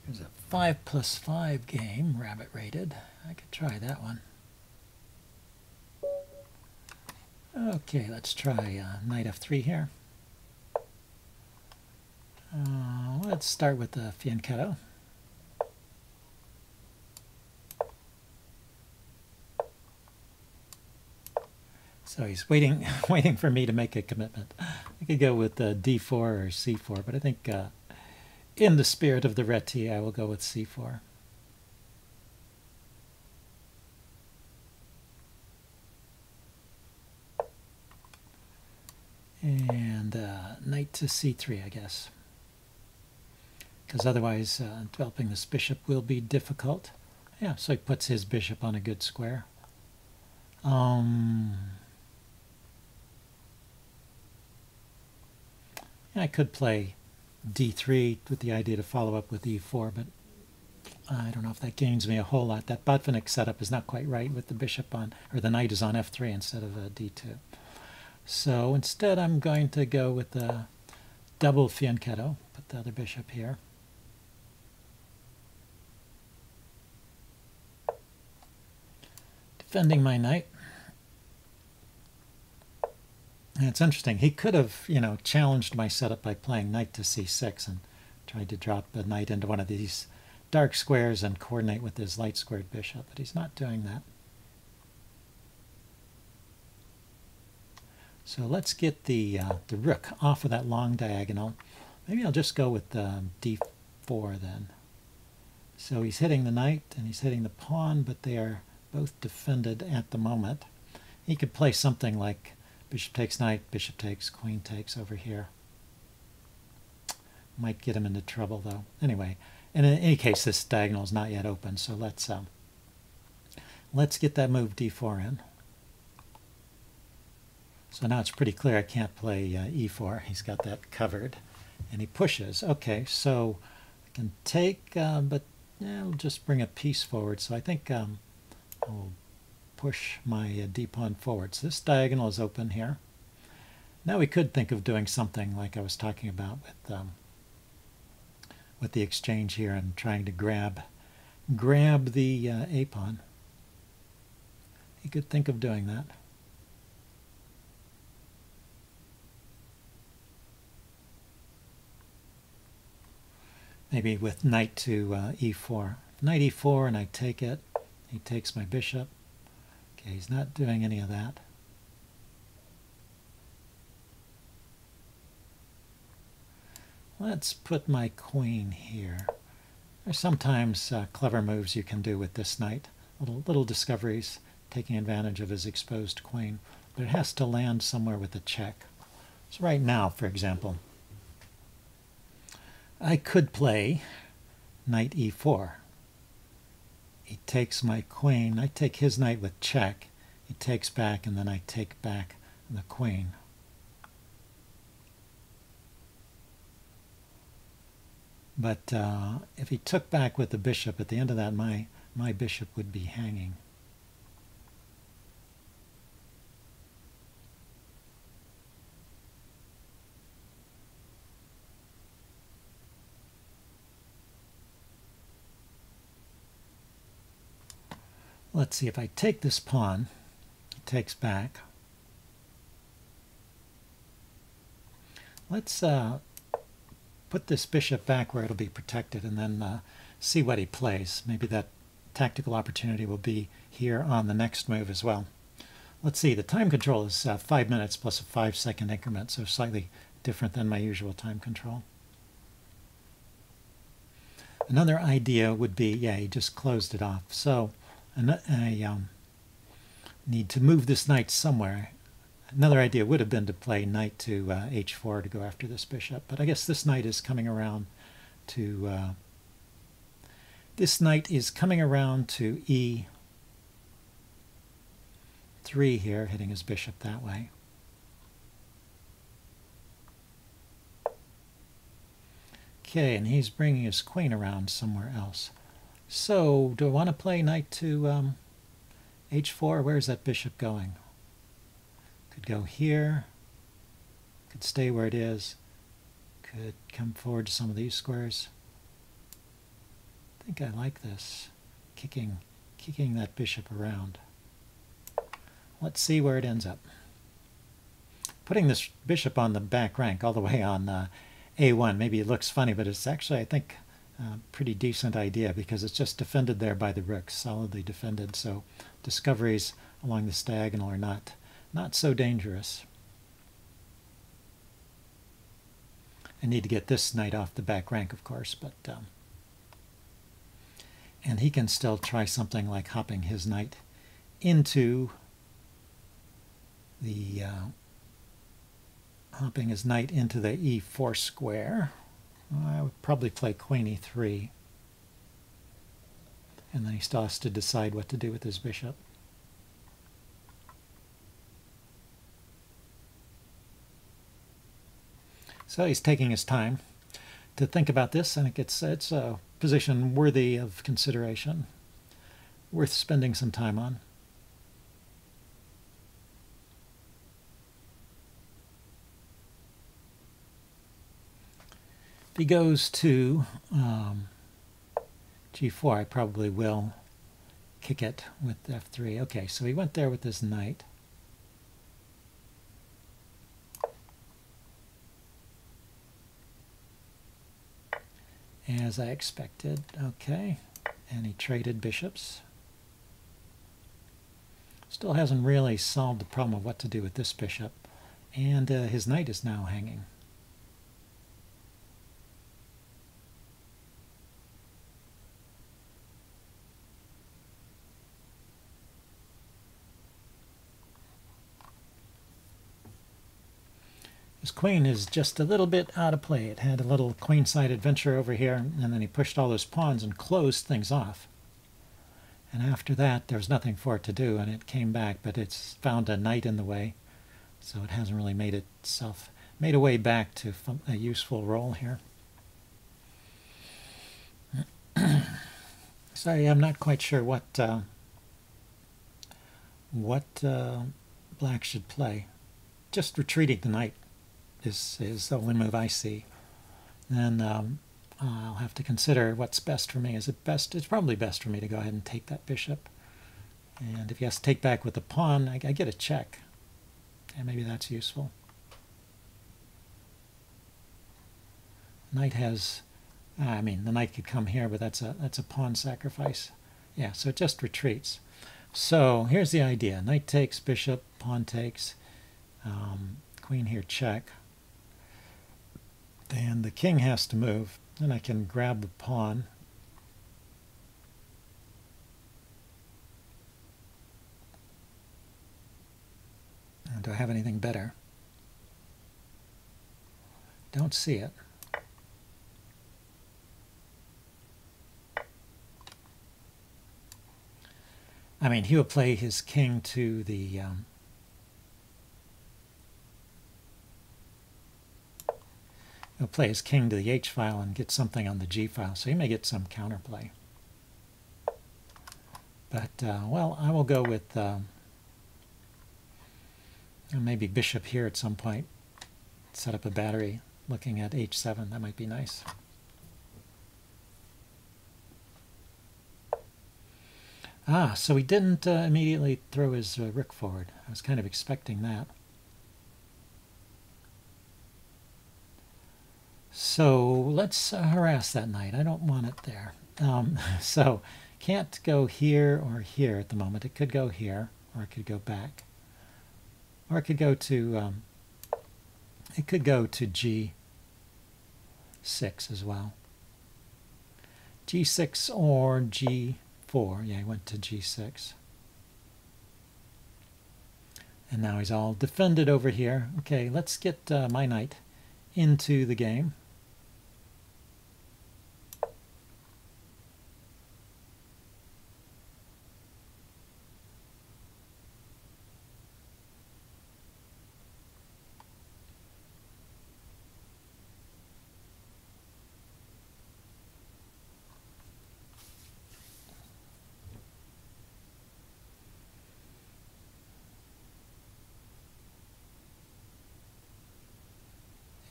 There's a 5+5 game, rabbit rated. I could try that one. Okay, let's try knight f3 here. Let's start with the fianchetto. So he's waiting for me to make a commitment. I could go with d4 or c4, but I think in the spirit of the Reti, I will go with c4. And knight to c3, I guess. Because otherwise developing this bishop will be difficult. Yeah, so he puts his bishop on a good square. I could play d3 with the idea to follow up with e4, but I don't know if that gains me a whole lot. That Botvinnik setup is not quite right with the bishop on, or the knight is on f3 instead of d2. So instead I'm going to go with the double fianchetto, put the other bishop here. Defending my knight. And it's interesting, he could have, challenged my setup by playing knight to c6 and tried to drop the knight into one of these dark squares and coordinate with his light squared bishop, but he's not doing that. So let's get the rook off of that long diagonal. Maybe I'll just go with d4 then. So he's hitting the knight and he's hitting the pawn, but they are both defended at the moment. He could play something like bishop takes knight, bishop takes, queen takes over here. Might get him into trouble though. Anyway, and in any case, this diagonal is not yet open, so let's get that move d4 in. So now it's pretty clear I can't play e4. He's got that covered, and he pushes. Okay, so I can take, but I'll just bring a piece forward. So I think I'll push my d-pawn forward. So this diagonal is open here. Now we could think of doing something like I was talking about with the exchange here and trying to grab the a-pawn. You could think of doing that. Maybe with knight to e4. Knight e4 and I take it. He takes my bishop. Okay, he's not doing any of that. Let's put my queen here. There's sometimes clever moves you can do with this knight. Little discoveries, taking advantage of his exposed queen. But it has to land somewhere with a check. So right now, for example, I could play knight e4. He takes my queen. I take his knight with check. He takes back, and then I take back the queen. But if he took back with the bishop, at the end of that, my bishop would be hanging. Let's see, if I take this pawn, he takes back. Let's put this bishop back where it'll be protected and then see what he plays. Maybe that tactical opportunity will be here on the next move as well. Let's see, the time control is 5 minutes plus a 5-second increment, so slightly different than my usual time control. Another idea would be, yeah, he just closed it off. So I need to move this knight somewhere. Another idea would have been to play knight to h4 to go after this bishop, but I guess this knight is coming around to e3 here, hitting his bishop that way. Okay, and he's bringing his queen around somewhere else. So, do I want to play knight to h4? Where is that bishop going? Could go here, could stay where it is, could come forward to some of these squares. I think I like this, kicking that bishop around. Let's see where it ends up. Putting this bishop on the back rank, all the way on A1, maybe it looks funny, but it's actually, I think, a pretty decent idea because it's just defended there by the rook, solidly defended. So discoveries along this diagonal are not so dangerous. I need to get this knight off the back rank, of course, but and he can still try something like hopping his knight into the e4 square. I would probably play queen e3, and then he still has to decide what to do with his bishop. So he's taking his time to think about this. I think it's a position worthy of consideration, worth spending some time on. If he goes to g4, I probably will kick it with f3. Okay, so he went there with his knight. As I expected. Okay, and he traded bishops. Still hasn't really solved the problem of what to do with this bishop, and his knight is now hanging. His queen is just a little bit out of play. It had a little queenside adventure over here, and then he pushed all those pawns and closed things off. And after that, there was nothing for it to do, and it came back, but it's found a knight in the way, so it hasn't really made a way back to a useful role here. Sorry, I'm not quite sure what black should play. Just retreating the knight is the only move I see. Then I'll have to consider what's best for me. Is it best? It's probably best for me to go ahead and take that bishop. And if he has to take back with the pawn, I get a check. And maybe that's useful. Knight has, the knight could come here, but that's a pawn sacrifice. Yeah, so it just retreats. So here's the idea. Knight takes, bishop, pawn takes, queen here check. Then the king has to move. Then I can grab the pawn. Do I have anything better? Don't see it. I mean, he will play his king to the he'll play his king to the H file and get something on the G file, so he may get some counterplay. But, well, I will go with maybe bishop here at some point. Set up a battery looking at H7. That might be nice. Ah, so he didn't immediately throw his rook forward. I was kind of expecting that. So let's harass that knight. I don't want it there. So can't go here or here at the moment. It could go here, or it could go back, or it could go to G6 as well. G6 or G4. Yeah, he went to G6. And now he's all defended over here. Okay, let's get my knight into the game.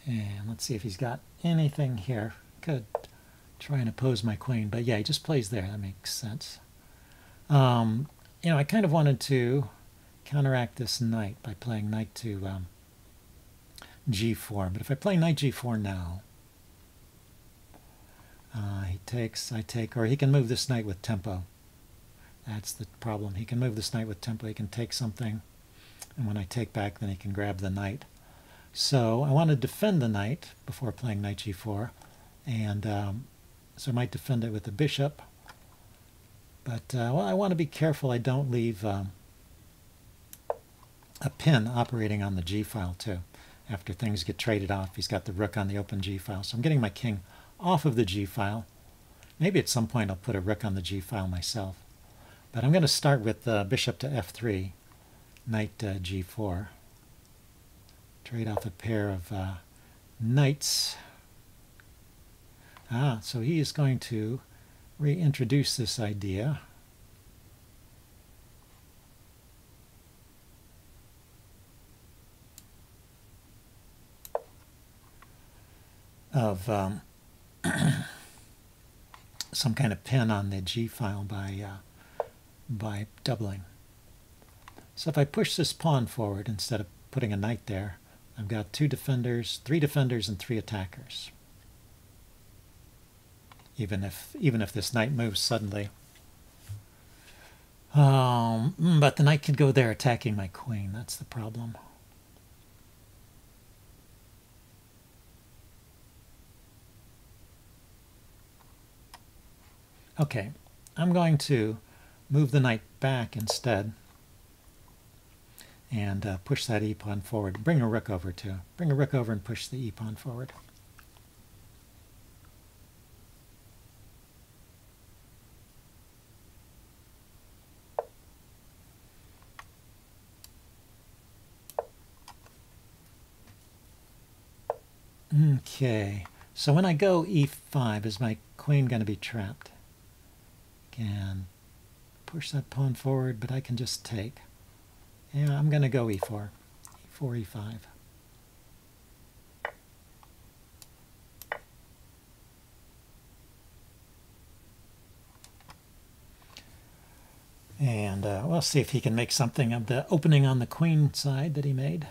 And let's see if he's got anything here. Could try and oppose my queen. But yeah, he just plays there. That makes sense. You know, I kind of wanted to counteract this knight by playing knight to g4. But if I play knight g4 now, he takes, I take, or he can move this knight with tempo. That's the problem. He can move this knight with tempo. He can take something, and when I take back, then he can grab the knight. So I want to defend the knight before playing knight g4, and so I might defend it with the bishop. But well, I want to be careful I don't leave a pin operating on the g file too. After things get traded off, he's got the rook on the open g file. So I'm getting my king off of the g file. Maybe at some point I'll put a rook on the g file myself. But I'm going to start with bishop to f3, knight g4. Trade off a pair of knights. So he is going to reintroduce this idea of some kind of pin on the g file by doubling. So if I push this pawn forward instead of putting a knight there, I've got three defenders, and 3 attackers. Even if this knight moves suddenly. But the knight can go there attacking my queen. That's the problem. Okay, I'm going to move the knight back instead and push that e-pawn forward. Bring a rook over too. Bring a rook over and push the e-pawn forward. Okay, so when I go e5, is my queen going to be trapped? Can push that pawn forward, but I can just take. Yeah, I'm going to go e4. e4, e5. And we'll see if he can make something of the opening on the queen side that he made.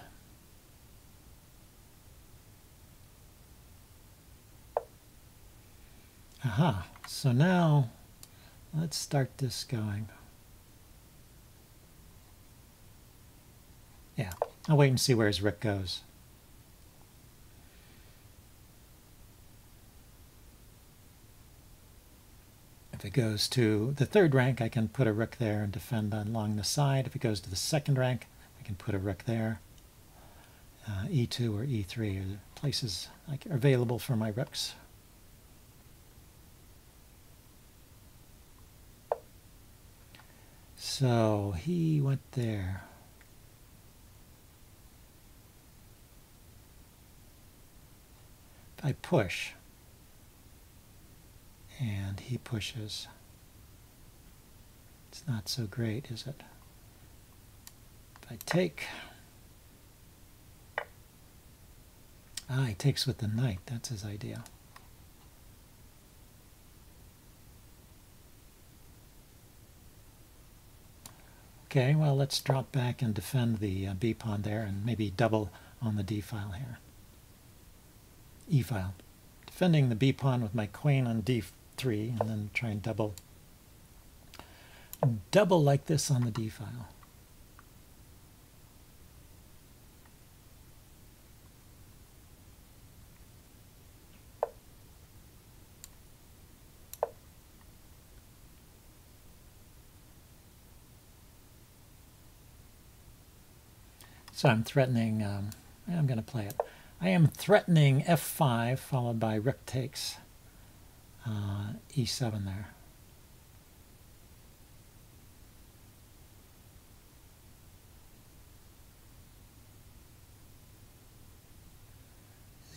Aha, so now let's start this going. Yeah, I'll wait and see where his rook goes. If it goes to the 3rd rank, I can put a rook there and defend along the side. If it goes to the 2nd rank, I can put a rook there. E2 or E3 are the places are available for my rooks. So he went there. If I push, and he pushes, it's not so great, is it? If I take, he takes with the knight. That's his idea. Okay, well, let's drop back and defend the b pawn there, and maybe double on the d file here. E file. Defending the b pawn with my queen on d3, and then try and double like this on the d file. So I'm threatening, I'm going to play it. I am threatening f5 followed by rook takes e7 there.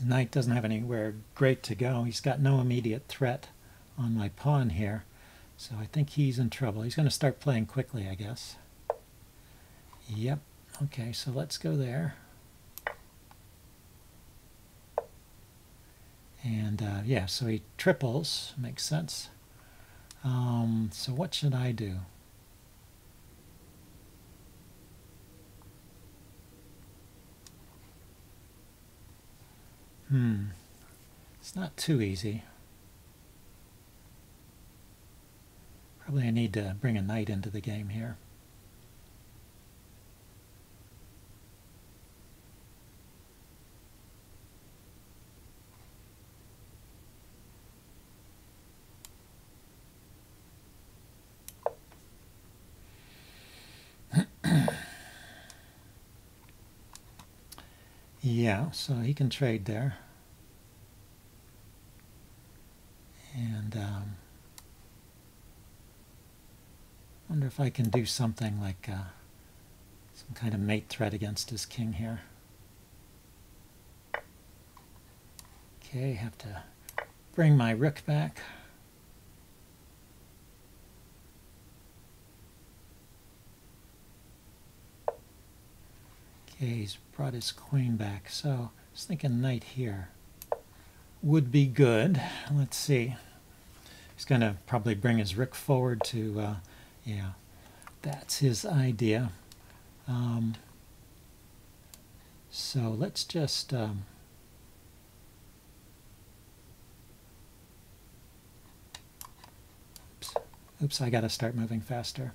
The knight doesn't have anywhere great to go. He's got no immediate threat on my pawn here. So I think he's in trouble. He's going to start playing quickly, I guess. Yep. Okay, so let's go there. And yeah, so he triples, makes sense. So what should I do? It's not too easy. Probably I need to bring a knight into the game here. Yeah, so he can trade there. And wonder if I can do something like some kind of mate threat against his king here. Okay, have to bring my rook back. Okay, he's brought his queen back, so I was thinking knight here would be good. Let's see. He's going to probably bring his rook forward to, yeah, that's his idea. So let's just, oops, I got to start moving faster.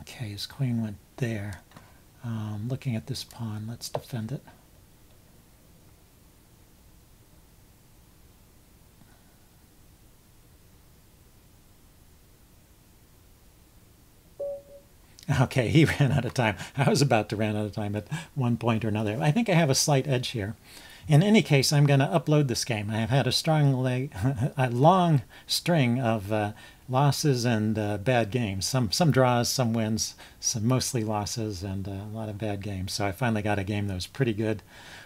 Okay, his queen went there. Looking at this pawn, let's defend it. Okay, he ran out of time. I was about to run out of time at one point or another. I think I have a slight edge here. In any case, I'm going to upload this game. I have had a long string of losses and bad games. Some draws, some wins, some mostly losses, and a lot of bad games. So I finally got a game that was pretty good.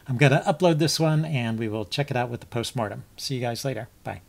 I'm going to upload this one, and we will check it out with the postmortem. See you guys later. Bye.